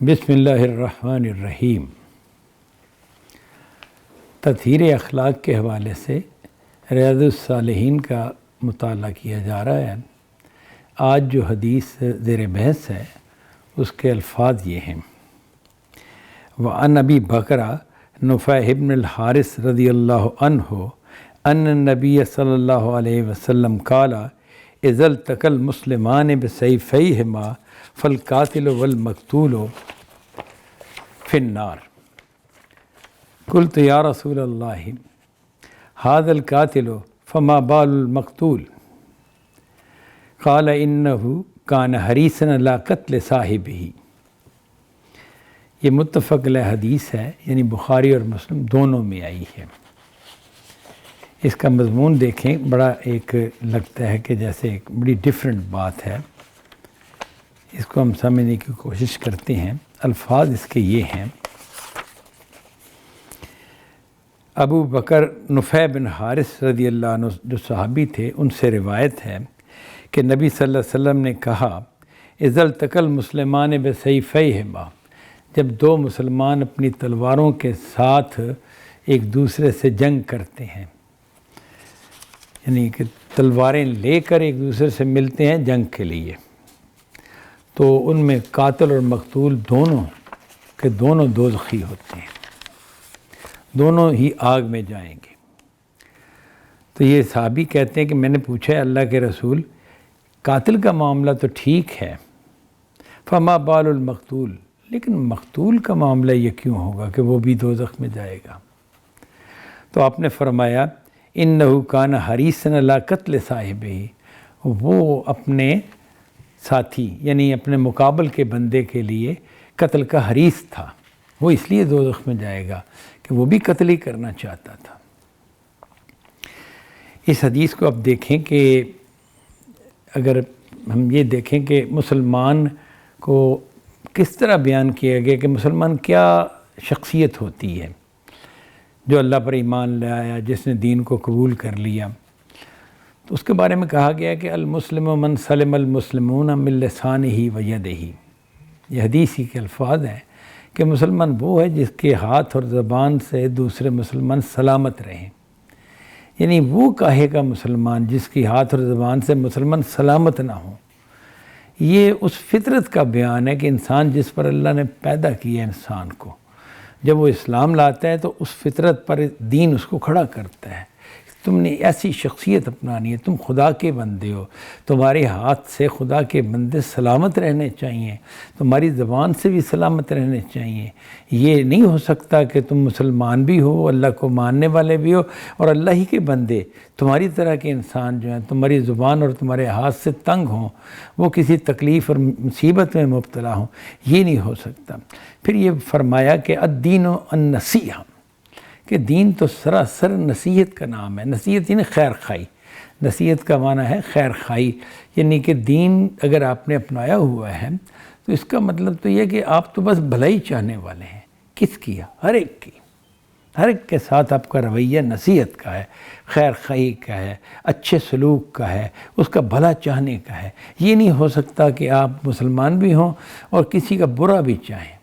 بسم اللہ الرحمن الرحیم۔ تطہیر اخلاق کے حوالے سے ریاض الصالحین کا مطالعہ کیا جا رہا ہے۔ آج جو حدیث زیر بحث ہے اس کے الفاظ یہ ہیں: وعن ابی بکر نفیع بن الحارث رضی اللہ عنہ ان النبی صلی اللہ علیہ وسلم قال اذا التقى المسلمان بسیفیہما فالقاتل والمقتول فی النار۔ قلت یا رسول اللہ هذا القاتل فما بال المقتول؟ قال انه كان حریصا علی قتل صاحبہ۔ یہ متفق علیہ حدیث ہے، یعنی بخاری اور مسلم دونوں میں آئی ہے۔ اس کا مضمون دیکھیں، بڑا ایک لگتا ہے کہ جیسے ایک بڑی ڈیفرنٹ بات ہے۔ اس کو ہم سمجھنے کی کوشش کرتے ہیں۔ الفاظ اس کے یہ ہیں: ابو بکر نفیع بن حارث رضی اللہ عنہ جو صحابی تھے، ان سے روایت ہے کہ نبی صلی اللہ علیہ وسلم نے کہا اذا التقى المسلمان بسیفیہما، جب دو مسلمان اپنی تلواروں کے ساتھ ایک دوسرے سے جنگ کرتے ہیں، یعنی کہ تلواریں لے کر ایک دوسرے سے ملتے ہیں جنگ کے لیے، تو ان میں قاتل اور مقتول دونوں کے دونوں دوزخی ہوتے ہیں، دونوں ہی آگ میں جائیں گے۔ تو یہ صحابی کہتے ہیں کہ میں نے پوچھا ہے اللہ کے رسول، قاتل کا معاملہ تو ٹھیک ہے، فما بال المقتول، لیکن مقتول کا معاملہ یہ کیوں ہوگا کہ وہ بھی دوزخ میں جائے گا؟ تو آپ نے فرمایا انہ کان حریصا علی قتل صاحبہ، وہ اپنے ساتھی یعنی اپنے مقابل کے بندے کے لیے قتل کا حریص تھا، وہ اس لیے دوزخ میں جائے گا کہ وہ بھی قتل ہی کرنا چاہتا تھا۔ اس حدیث کو اب دیکھیں کہ اگر ہم یہ دیکھیں کہ مسلمان کو کس طرح بیان کیا گیا کہ مسلمان کیا شخصیت ہوتی ہے، جو اللہ پر ایمان لے آیا، جس نے دین کو قبول کر لیا، تو اس کے بارے میں کہا گیا کہ المسلم من سلم المسلمون من لسانہ و یدہ۔ یہ حدیث ہی کے الفاظ ہیں کہ مسلمان وہ ہے جس کے ہاتھ اور زبان سے دوسرے مسلمان سلامت رہیں، یعنی وہ کاہے کا مسلمان جس کی ہاتھ اور زبان سے مسلمان سلامت نہ ہوں۔ یہ اس فطرت کا بیان ہے کہ انسان جس پر اللہ نے پیدا کیا انسان کو، جب وہ اسلام لاتا ہے تو اس فطرت پر دین اس کو کھڑا کرتا ہے۔ تم نے ایسی شخصیت اپنانی ہے، تم خدا کے بندے ہو، تمہارے ہاتھ سے خدا کے بندے سلامت رہنے چاہیے، تمہاری زبان سے بھی سلامت رہنے چاہیے۔ یہ نہیں ہو سکتا کہ تم مسلمان بھی ہو، اللہ کو ماننے والے بھی ہو، اور اللہ ہی کے بندے تمہاری طرح کے انسان جو ہیں تمہاری زبان اور تمہارے ہاتھ سے تنگ ہوں، وہ کسی تکلیف اور مصیبت میں مبتلا ہوں، یہ نہیں ہو سکتا۔ پھر یہ فرمایا کہ الدین النصیحہ، کہ دین تو سراسر نصیحت کا نام ہے۔ نصیحت یعنی خیر خواہی، نصیحت کا معنی ہے خیر خواہی، یعنی کہ دین اگر آپ نے اپنایا ہوا ہے تو اس کا مطلب تو یہ کہ آپ تو بس بھلائی چاہنے والے ہیں۔ کس کی؟ ہر ایک کی، ہر ایک کے ساتھ آپ کا رویہ نصیحت کا ہے، خیر خواہی کا ہے، اچھے سلوک کا ہے، اس کا بھلا چاہنے کا ہے۔ یہ نہیں ہو سکتا کہ آپ مسلمان بھی ہوں اور کسی کا برا بھی چاہیں،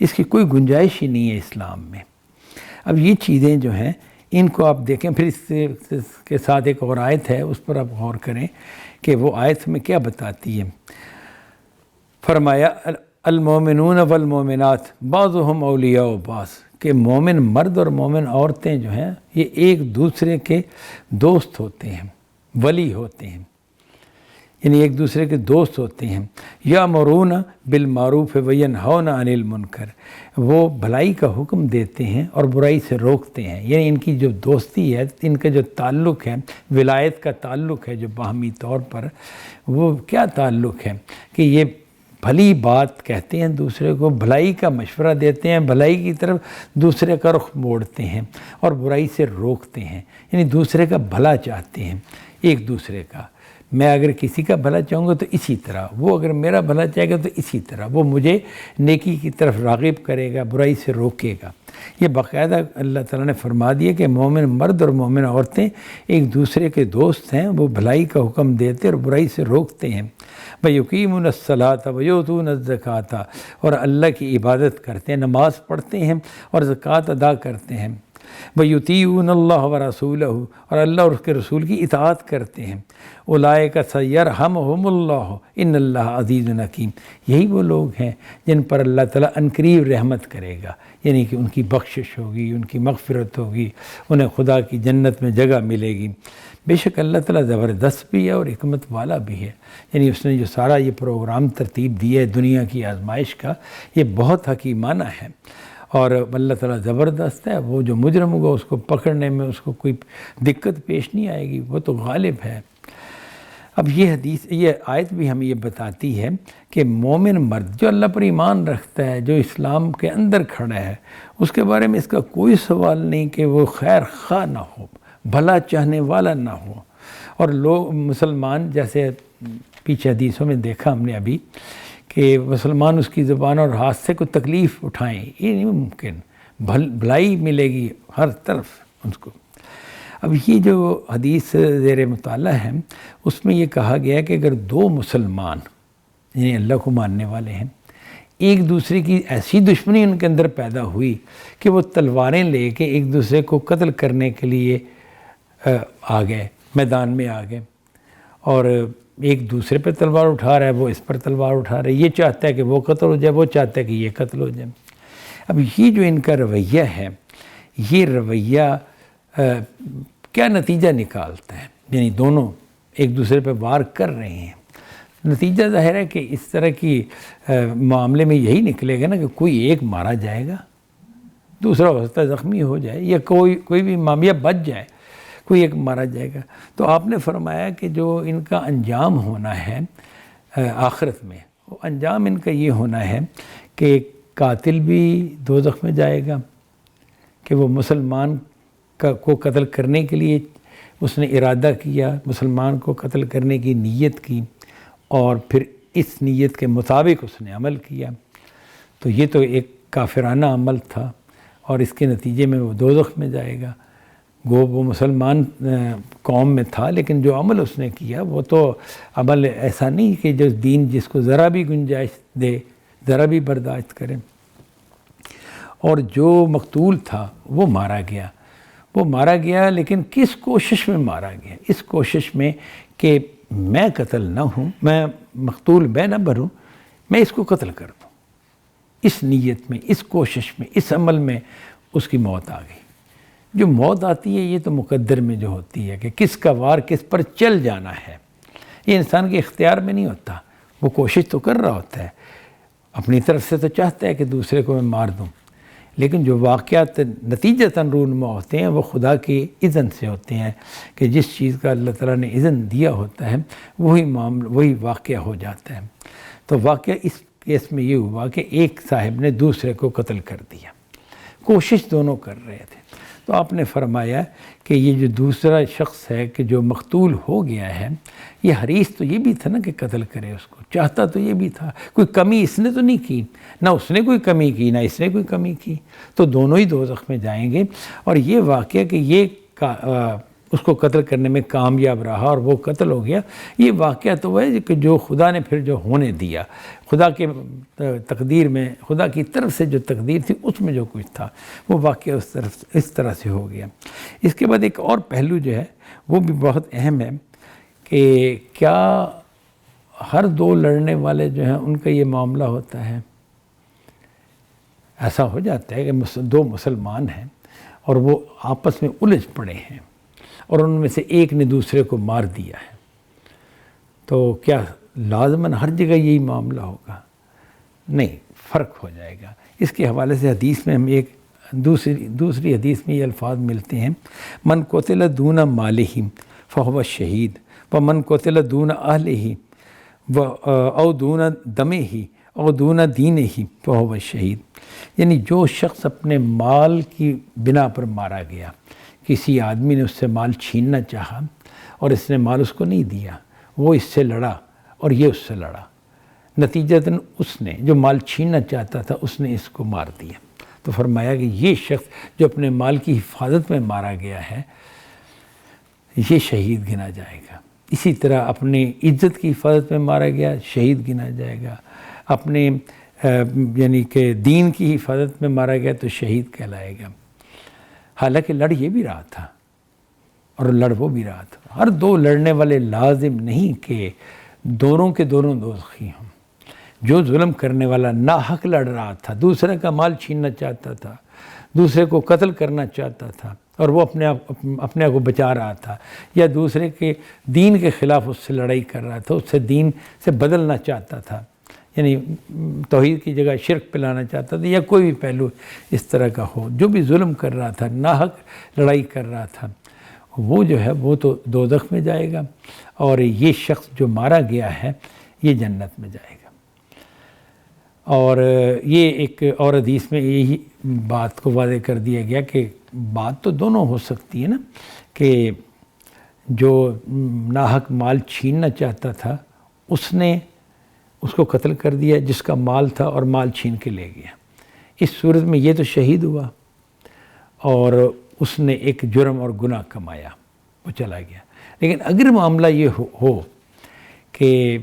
اس کی کوئی گنجائش ہی نہیں ہے اسلام میں۔ اب یہ چیزیں جو ہیں ان کو آپ دیکھیں، پھر اس کے ساتھ ایک اور آیت ہے، اس پر آپ غور کریں کہ وہ آیت میں کیا بتاتی ہے۔ فرمایا المومنون والمومنات بعضهم اولیاء بعض، کہ مومن مرد اور مومن عورتیں جو ہیں یہ ایک دوسرے کے دوست ہوتے ہیں، ولی ہوتے ہیں، یعنی ایک دوسرے کے دوست ہوتے ہیں۔ یامرون بالمعروف وینہون عن المنکر، وہ بھلائی کا حکم دیتے ہیں اور برائی سے روکتے ہیں، یعنی ان کی جو دوستی ہے، ان کا جو تعلق ہے، ولایت کا تعلق ہے جو باہمی طور پر، وہ کیا تعلق ہے کہ یہ بھلی بات کہتے ہیں دوسرے کو، بھلائی کا مشورہ دیتے ہیں، بھلائی کی طرف دوسرے کا رخ موڑتے ہیں اور برائی سے روکتے ہیں، یعنی دوسرے کا بھلا چاہتے ہیں ایک دوسرے کا۔ میں اگر کسی کا بھلا چاہوں گا تو اسی طرح، وہ اگر میرا بھلا چاہے گا تو اسی طرح، وہ مجھے نیکی کی طرف راغب کرے گا، برائی سے روکے گا۔ یہ باقاعدہ اللہ تعالیٰ نے فرما دیا کہ مومن مرد اور مومن عورتیں ایک دوسرے کے دوست ہیں، وہ بھلائی کا حکم دیتے اور برائی سے روکتے ہیں۔ وَيُقِيمُونَ الصَّلَاةَ وَيُؤْتُونَ الزَّكَاةَ، اور اللہ کی عبادت کرتے ہیں، نماز پڑھتے ہیں اور زکوٰۃ ادا کرتے ہیں۔ وَيُطِيعُونَ اللَّهَ وَرَسُولَهُ، اور اللہ اور اس کے رسول کی اطاعت کرتے ہیں۔ اولئک سیرحمہم اللہ ان اللہ عزیز حکیم، یہی وہ لوگ ہیں جن پر اللہ تعالیٰ عنقریب رحمت کرے گا، یعنی کہ ان کی بخشش ہوگی، ان کی مغفرت ہوگی، انہیں خدا کی جنت میں جگہ ملے گی۔ بے شک اللہ تعالیٰ زبردست بھی ہے اور حکمت والا بھی ہے، یعنی اس نے جو سارا یہ پروگرام ترتیب دیا ہے دنیا کی آزمائش کا، یہ بہت حکیمانہ ہے، اور اللہ تعالیٰ زبردست ہے۔ وہ جو مجرم ہوگا اس کو پکڑنے میں اس کو کوئی دقت پیش نہیں آئے گی، وہ تو غالب ہے۔ اب یہ آیت بھی ہمیں یہ بتاتی ہے کہ مومن مرد جو اللہ پر ایمان رکھتا ہے، جو اسلام کے اندر کھڑا ہے، اس کے بارے میں اس کا کوئی سوال نہیں کہ وہ خیر خواہ نہ ہو، بھلا چاہنے والا نہ ہو۔ اور لوگ مسلمان، جیسے پیچھے حدیثوں میں دیکھا ہم نے ابھی کہ مسلمان اس کی زبان اور ہاتھ سے کوئی تکلیف اٹھائیں، یہ نہیں ممکن، بھلائی ملے گی ہر طرف ان کو۔ اب یہ جو حدیث زیر مطالعہ ہے اس میں یہ کہا گیا ہے کہ اگر دو مسلمان یعنی اللہ کو ماننے والے ہیں، ایک دوسرے کی ایسی دشمنی ان کے اندر پیدا ہوئی کہ وہ تلواریں لے کے ایک دوسرے کو قتل کرنے کے لیے آ گئے، میدان میں آ گئے، اور ایک دوسرے پہ تلوار اٹھا رہا ہے، وہ اس پر تلوار اٹھا رہا ہے، یہ چاہتا ہے کہ وہ قتل ہو جائے، وہ چاہتا ہے کہ یہ قتل ہو جائے۔ اب یہ جو ان کا رویہ ہے، یہ رویہ کیا نتیجہ نکالتا ہے؟ یعنی دونوں ایک دوسرے پہ وار کر رہے ہیں، نتیجہ ظاہر ہے کہ اس طرح کی معاملے میں یہی نکلے گا نا کہ کوئی ایک مارا جائے گا، دوسرا ہو سکتا ہے زخمی ہو جائے، یا کوئی بھی معاملہ بچ جائے، کوئی ایک مارا جائے گا۔ تو آپ نے فرمایا کہ جو ان کا انجام ہونا ہے آخرت میں، وہ انجام ان کا یہ ہونا ہے کہ قاتل بھی دوزخ میں جائے گا، کہ وہ مسلمان کو قتل کرنے کے لیے اس نے ارادہ کیا، مسلمان کو قتل کرنے کی نیت کی، اور پھر اس نیت کے مطابق اس نے عمل کیا، تو یہ تو ایک کافرانہ عمل تھا، اور اس کے نتیجے میں وہ دوزخ میں جائے گا۔ گو وہ مسلمان قوم میں تھا، لیکن جو عمل اس نے کیا وہ تو عمل ایسا نہیں کہ جو دین جس کو ذرا بھی گنجائش دے، ذرا بھی برداشت کرے۔ اور جو مقتول تھا وہ مارا گیا، لیکن کس کوشش میں مارا گیا؟ اس کوشش میں کہ میں قتل نہ ہوں، میں مقتول میں نہ بھروں، میں اس کو قتل کر دوں۔ اس نیت میں، اس کوشش میں، اس عمل میں اس کی موت آ گئی۔ جو موت آتی ہے یہ تو مقدر میں جو ہوتی ہے کہ کس کا وار کس پر چل جانا ہے، یہ انسان کے اختیار میں نہیں ہوتا۔ وہ کوشش تو کر رہا ہوتا ہے، اپنی طرف سے تو چاہتا ہے کہ دوسرے کو میں مار دوں، لیکن جو واقعات نتیجتاً رونما ہوتے ہیں وہ خدا کی اذن سے ہوتے ہیں، کہ جس چیز کا اللہ تعالیٰ نے اذن دیا ہوتا ہے وہی واقعہ ہو جاتا ہے۔ تو واقعہ اس کیس میں یہ ہوا کہ ایک صاحب نے دوسرے کو قتل کر دیا، کوشش دونوں کر رہے تھے۔ تو آپ نے فرمایا کہ یہ جو دوسرا شخص ہے کہ جو مقتول ہو گیا ہے، یہ حریص تو یہ بھی تھا نا کہ قتل کرے اس کو، چاہتا تو یہ بھی تھا، کوئی کمی اس نے تو نہیں کی، نہ اس نے کوئی کمی کی نہ اس نے کوئی کمی کی، تو دونوں ہی دوزخ میں جائیں گے۔ اور یہ واقعہ کہ یہ اس کو قتل کرنے میں کامیاب رہا اور وہ قتل ہو گیا، یہ واقعہ تو وہ ہے کہ جو خدا نے پھر جو ہونے دیا، خدا کے تقدیر میں، خدا کی طرف سے جو تقدیر تھی اس میں جو کچھ تھا وہ واقعہ اس طرح سے ہو گیا۔ اس کے بعد ایک اور پہلو جو ہے وہ بھی بہت اہم ہے کہ کیا ہر دو لڑنے والے جو ہیں ان کا یہ معاملہ ہوتا ہے؟ ایسا ہو جاتا ہے کہ دو مسلمان ہیں اور وہ آپس میں الجھ پڑے ہیں، اور ان میں سے ایک نے دوسرے کو مار دیا ہے، تو کیا لازماً ہر جگہ یہی معاملہ ہوگا؟ نہیں، فرق ہو جائے گا۔ اس کے حوالے سے حدیث میں ہم ایک دوسری حدیث میں یہ الفاظ ملتے ہیں، من قتل دون مالہ فہو شہید ومن قتل دون اہلہ او دون دمہ او دون دینہ فہو شہید۔ یعنی جو شخص اپنے مال کی بنا پر مارا گیا، کسی آدمی نے اس سے مال چھیننا چاہا اور اس نے مال اس کو نہیں دیا، وہ اس سے لڑا اور یہ اس سے لڑا، نتیجتاً اس نے جو مال چھیننا چاہتا تھا اس نے اس کو مار دیا، تو فرمایا کہ یہ شخص جو اپنے مال کی حفاظت میں مارا گیا ہے یہ شہید گنا جائے گا۔ اسی طرح اپنی عزت کی حفاظت میں مارا گیا، شہید گنا جائے گا، اپنے یعنی کہ دین کی حفاظت میں مارا گیا تو شہید کہلائے گا۔ حالانکہ لڑ یہ بھی رہا تھا اور لڑ وہ بھی رہا تھا۔ ہر دو لڑنے والے لازم نہیں کہ دونوں کے دونوں دوزخی ہوں۔ جو ظلم کرنے والا ناحق لڑ رہا تھا، دوسرے کا مال چھیننا چاہتا تھا، دوسرے کو قتل کرنا چاہتا تھا اور وہ اپنے آپ کو بچا رہا تھا، یا دوسرے کے دین کے خلاف اس سے لڑائی کر رہا تھا، اس سے دین سے بدلنا چاہتا تھا، یعنی توحید کی جگہ شرک پلانا چاہتا تھا، یا کوئی بھی پہلو اس طرح کا ہو، جو بھی ظلم کر رہا تھا، ناحق لڑائی کر رہا تھا، وہ جو ہے وہ تو دوزخ میں جائے گا، اور یہ شخص جو مارا گیا ہے یہ جنت میں جائے گا۔ اور یہ ایک اور حدیث میں یہی بات کو واضح کر دیا گیا کہ بات تو دونوں ہو سکتی ہے نا، کہ جو ناحق مال چھیننا چاہتا تھا اس نے اس کو قتل کر دیا جس کا مال تھا، اور مال چھین کے لے گیا۔ اس صورت میں یہ تو شہید ہوا اور اس نے ایک جرم اور گناہ کمایا، وہ چلا گیا۔ لیکن اگر معاملہ یہ ہو کہ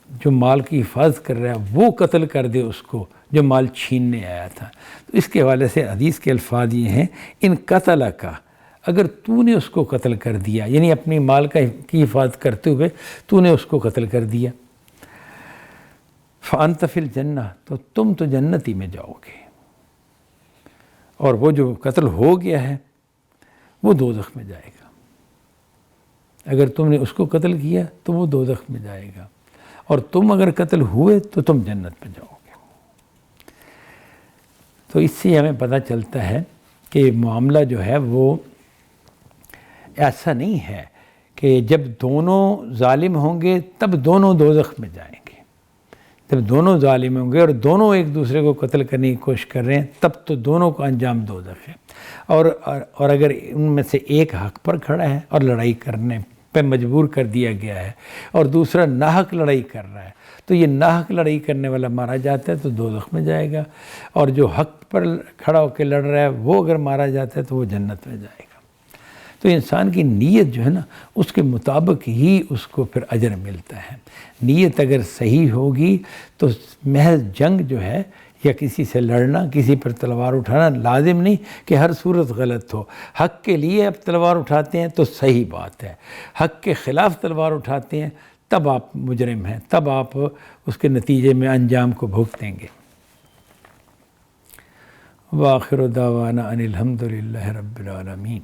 جو مال کی حفاظت کر رہا ہے وہ قتل کر دے اس کو جو مال چھیننے آیا تھا، تو اس کے حوالے سے حدیث کے الفاظ یہ ہیں، ان قتل کا، اگر تو نے اس کو قتل کر دیا، یعنی اپنی مال کی حفاظت کرتے ہوئے تو نے اس کو قتل کر دیا، فَأَنْتَ فِي الْجَنَّةِ، تو تم تو جنتی میں جاؤ گے، اور وہ جو قتل ہو گیا ہے وہ دوزخ میں جائے گا۔ اگر تم نے اس کو قتل کیا تو وہ دوزخ میں جائے گا، اور تم اگر قتل ہوئے تو تم جنت میں جاؤ گے۔ تو اس سے ہمیں پتہ چلتا ہے کہ معاملہ جو ہے وہ ایسا نہیں ہے کہ جب دونوں ظالم ہوں گے تب دونوں دوزخ میں جائیں گے۔ جب دونوں ظالم ہوں گے اور دونوں ایک دوسرے کو قتل کرنے کی کوشش کر رہے ہیں تب تو دونوں کا انجام دوزخ ہے، اور اگر ان میں سے ایک حق پر کھڑا ہے اور لڑائی کرنے پہ مجبور کر دیا گیا ہے اور دوسرا ناحق لڑائی کر رہا ہے، تو یہ ناحق لڑائی کرنے والا مارا جاتا ہے تو دوزخ میں جائے گا، اور جو حق پر کھڑا ہو کے لڑ رہا ہے وہ اگر مارا جاتا ہے تو وہ جنت میں جائے گا۔ تو انسان کی نیت جو ہے نا اس کے مطابق ہی اس کو پھر اجر ملتا ہے۔ نیت اگر صحیح ہوگی تو محض جنگ جو ہے یا کسی سے لڑنا، کسی پر تلوار اٹھانا لازم نہیں کہ ہر صورت غلط ہو۔ حق کے لیے اب تلوار اٹھاتے ہیں تو صحیح بات ہے، حق کے خلاف تلوار اٹھاتے ہیں تب آپ مجرم ہیں، تب آپ اس کے نتیجے میں انجام کو بھگتیں گے۔ وآخر دعوانا ان الحمد للہ رب العالمین۔